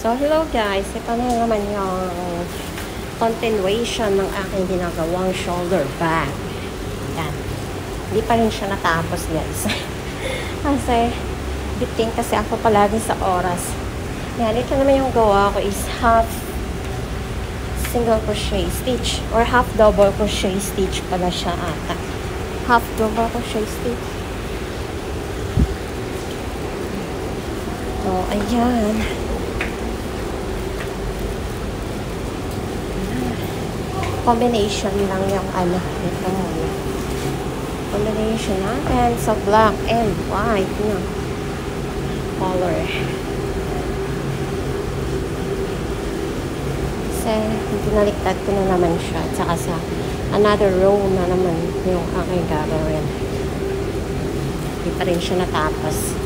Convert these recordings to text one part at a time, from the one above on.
So, hello guys. Ito na naman yung continuation ng aking ginagawang shoulder bag. Yan. Hindi pa rin siya natapos guys. Kasi, biting kasi ako palagi sa oras. Yan. Ito naman yung gawa ko is half single crochet stitch or half double crochet stitch pala siya ata. Half double crochet stitch. So, ayan. Combination lang yung ano. Ito muna. Combination natin sa black and white na color. Kasi, pinaliktad ko na naman siya. At saka sa another row na naman yung aking gagawin. Hindi pa rin siya natapos.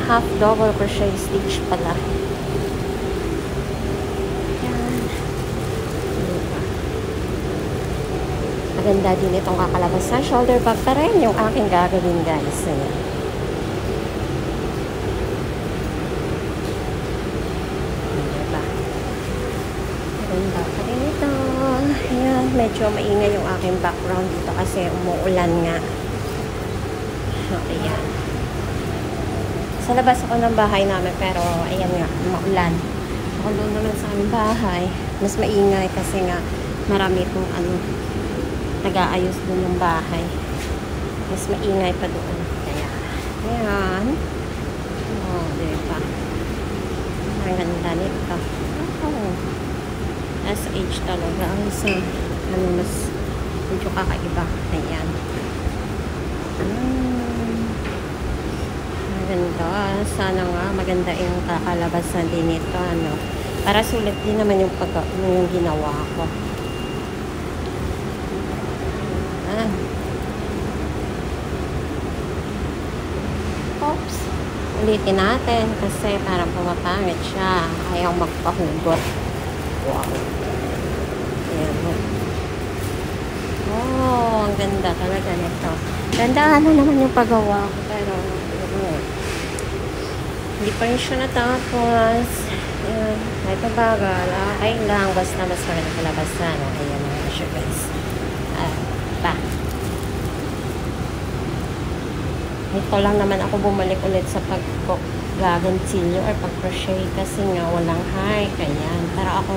Half double crochet stitch pala. Maganda din itong kakalabas na shoulder bag pa rin yung aking gagawin guys. Ayan. Diba? Maganda pa rin ito. Ayan, medyo maingay yung aking background dito kasi umuulan nga. Ayan. Sa labas ako ng bahay namin pero ayan nga, maulan. Ako doon naman sa aming bahay. Mas maingay kasi nga marami itong ano, nag-aayos dun yung bahay. Mas maingay pa doon. Kaya, ayan. Oh, diba? Ang ganda nito. Oh. SH talaga. Ang isa, ano, mas medyo kakaiba. Ayan. Maganda. Sana nga maganda yung kakalabasan din nito. Ano. Para sulit din naman yung ginawa ko. Oops. Ulitin natin kasi parang pumapangit siya. Ayaw magpahugot. Wow. Ayan. Oh, ang ganda talaga nito. Ganda na naman yung paggawa ko pero hindi pa rin siya natapos. Ayan. Kahit mabagal. Okay lang. Basta mas maganda palabasan. Ayan na siya guys. Ito lang naman ako bumalik ulit sa pag-gagansilyo or pag-crochet kasi nga walang hike. Ayan. Pero ako,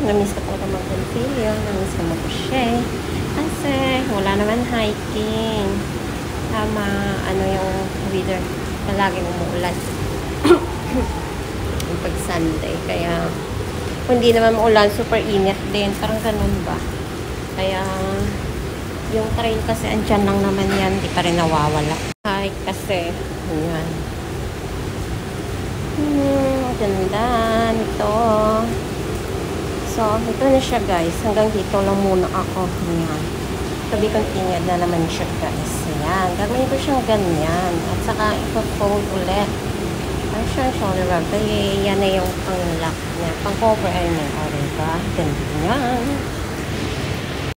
namiss ko po ito mag-gansilyo. Namiss ko mag-crochet. Kasi wala naman hiking. Tama, ano yung weather. Palaging umuulan. Yung pag-Sunday. Kaya, kung hindi naman maulan, super init din. Parang ganun ba? Kaya, yung trail kasi andyan lang naman yan, di pa rin nawawala. Ay, kasi, ayan. Ganda nito. So, ito na siya guys. Hanggang dito lang muna ako. Ayan. To be continued na naman siya guys. Ayan. Gagawin ko siyang ganyan. At saka, ipo-fold ulit. Ang siyang shoulder bag. Kaya, yan na yung pang-lock niya. Pang-cover, ayun. O, diba? Ganda yan.